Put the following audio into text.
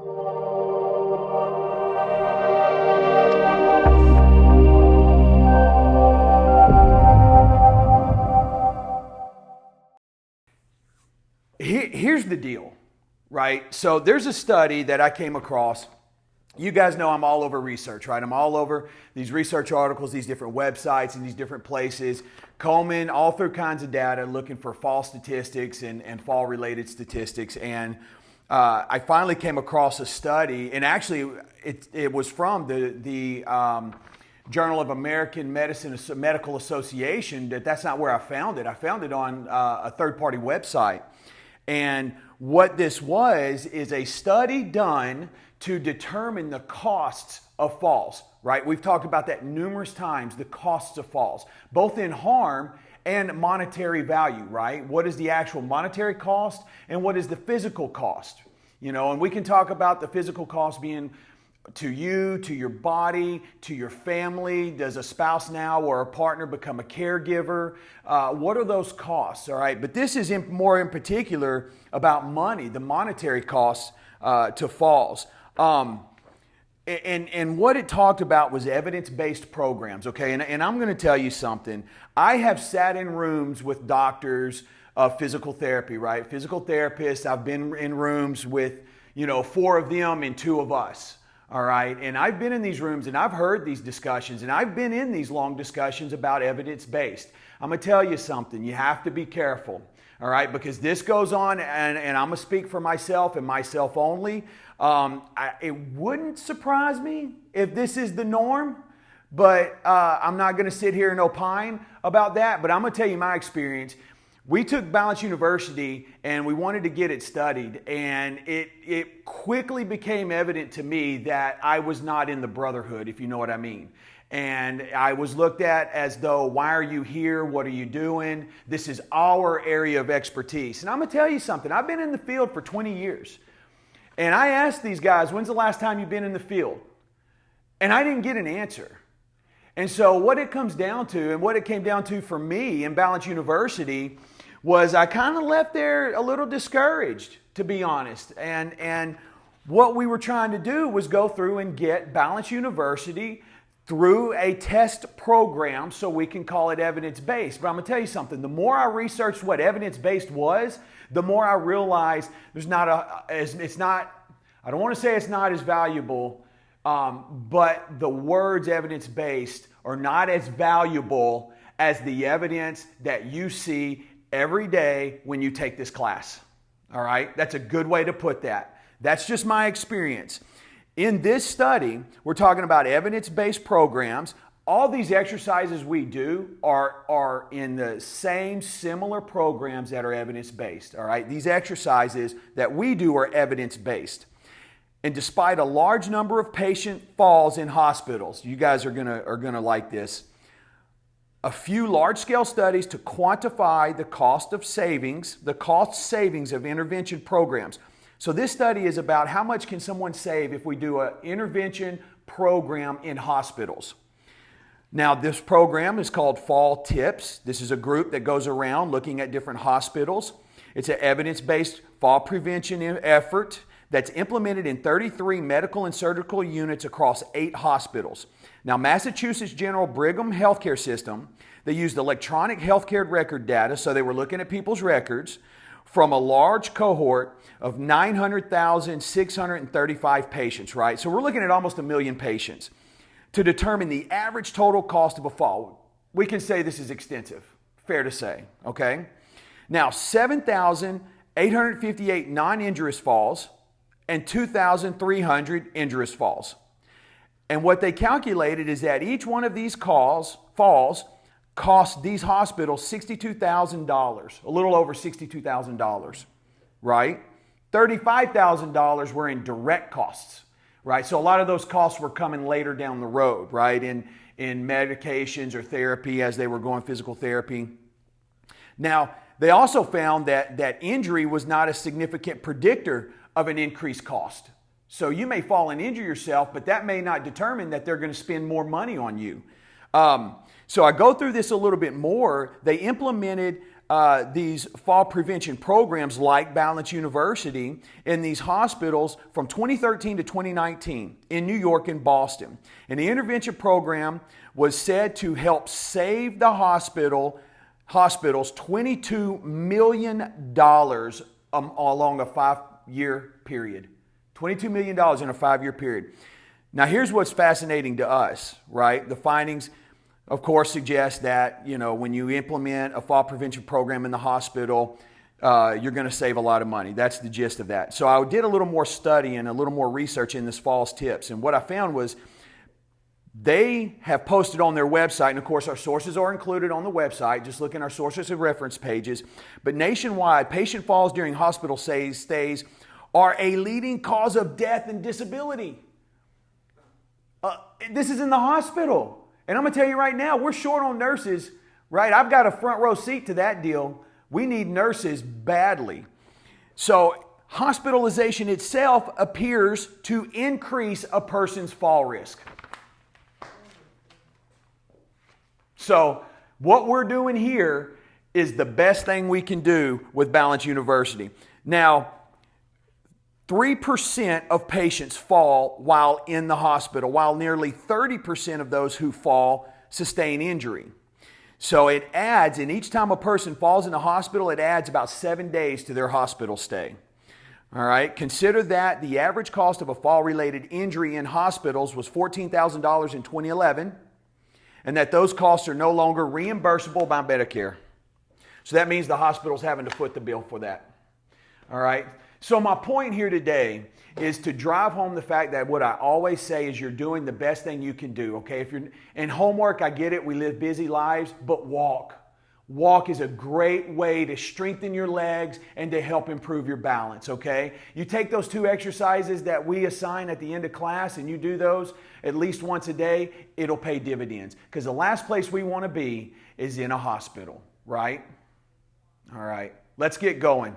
Here's the deal, right? So there's a study that I came across. You guys know I'm all over research, right? I'm all over these research articles, these different websites and these different places, combing all through kinds of data, looking for false statistics and fall-related statistics. And I finally came across a study, and actually it was from the Journal of American Medicine Medical Association. That's not where I found it. I found it on a third-party website. And what this was is a study done to determine the costs of falls, right? We've talked about that numerous times, the costs of falls, both in harm and monetary value, right? What is the actual monetary cost and what is the physical cost? You know, and we can talk about the physical cost being to you, to your body, to your family. Does a spouse now or a partner become a caregiver? What are those costs, all right? But this is more in particular about money, the monetary costs to falls. And what it talked about was evidence-based programs, okay? And I'm going to tell you something. I have sat in rooms with doctors of physical therapy, right? Physical therapists. I've been in rooms with, 4 of them and 2 of us. All right. And I've been in these rooms and I've heard these discussions and I've been in these long discussions about evidence-based. I'm going to tell you something. You have to be careful. All right. Because this goes on and I'm going to speak for myself and myself only. It wouldn't surprise me if this is the norm, but I'm not going to sit here and opine about that. But I'm going to tell you my experience. We took Balance University and we wanted to get it studied, and it quickly became evident to me that I was not in the brotherhood, if you know what I mean. And I was looked at as though, why are you here? What are you doing? This is our area of expertise. And I'm going to tell you something. I've been in the field for 20 years. And I asked these guys, when's the last time you've been in the field? And I didn't get an answer. And so what it comes down to, and what it came down to for me in Balance University, was I kind of left there a little discouraged, to be honest. And what we were trying to do was go through and get Balance University through a test program so we can call it evidence-based. But I'm going to tell you something. The more I researched what evidence-based was, the more I realized I don't want to say it's not as valuable, but the words evidence-based are not as valuable as the evidence that you see every day when you take this class. All right? That's a good way to put that. That's just my experience. In this study, we're talking about evidence-based programs. All these exercises we do are in the same similar programs that are evidence-based. All right? These exercises that we do are evidence-based. And despite a large number of patient falls in hospitals, you guys are gonna like this. A few large-scale studies to quantify the cost savings of intervention programs. So this study is about how much can someone save if we do an intervention program in hospitals. Now, this program is called Fall Tips. This is a group that goes around looking at different hospitals. It's an evidence-based fall prevention effort that's implemented in 33 medical and surgical units across 8 hospitals. Now, Massachusetts General Brigham Healthcare System, they used electronic healthcare record data, so they were looking at people's records from a large cohort of 900,635 patients, right? So we're looking at almost 1 million patients to determine the average total cost of a fall. We can say this is extensive, fair to say, okay? Now, 7,858 non-injurious falls and 2,300 injurious falls. And what they calculated is that each one of these falls cost these hospitals $62,000, a little over $62,000, right? $35,000 were in direct costs, right? So a lot of those costs were coming later down the road, right? In medications or therapy as they were going physical therapy. Now, they also found that injury was not a significant predictor of an increased cost. So you may fall and injure yourself, but that may not determine that they're going to spend more money on you. So I go through this a little bit more. They implemented these fall prevention programs like Balance University in these hospitals from 2013 to 2019 in New York and Boston. And the intervention program was said to help save the hospitals $22 million along a 5-year period. $22 million in a 5-year period. Now, here's what's fascinating to us, right? The findings, of course, suggest that, when you implement a fall prevention program in the hospital, you're going to save a lot of money. That's the gist of that. So I did a little more study and a little more research in this fall's tips. And what I found was they have posted on their website, and of course our sources are included on the website, just look in our sources and reference pages, but nationwide, patient falls during hospital stays are a leading cause of death and disability. This is in the hospital. And I'm going to tell you right now, we're short on nurses, right? I've got a front row seat to that deal. We need nurses badly. So hospitalization itself appears to increase a person's fall risk. So what we're doing here is the best thing we can do with Balance University. Now, 3% of patients fall while in the hospital, while nearly 30% of those who fall sustain injury. So it adds, and each time a person falls in the hospital, it adds about 7 days to their hospital stay. All right, consider that the average cost of a fall-related injury in hospitals was $14,000 in 2011, and that those costs are no longer reimbursable by Medicare. So that means the hospital's having to foot the bill for that. All right. So my point here today is to drive home the fact that what I always say is you're doing the best thing you can do, okay? If you're in homework, I get it, we live busy lives, but walk. Walk is a great way to strengthen your legs and to help improve your balance, okay? You take those 2 exercises that we assign at the end of class and you do those at least once a day, it'll pay dividends. Because the last place we want to be is in a hospital, right? All right, let's get going.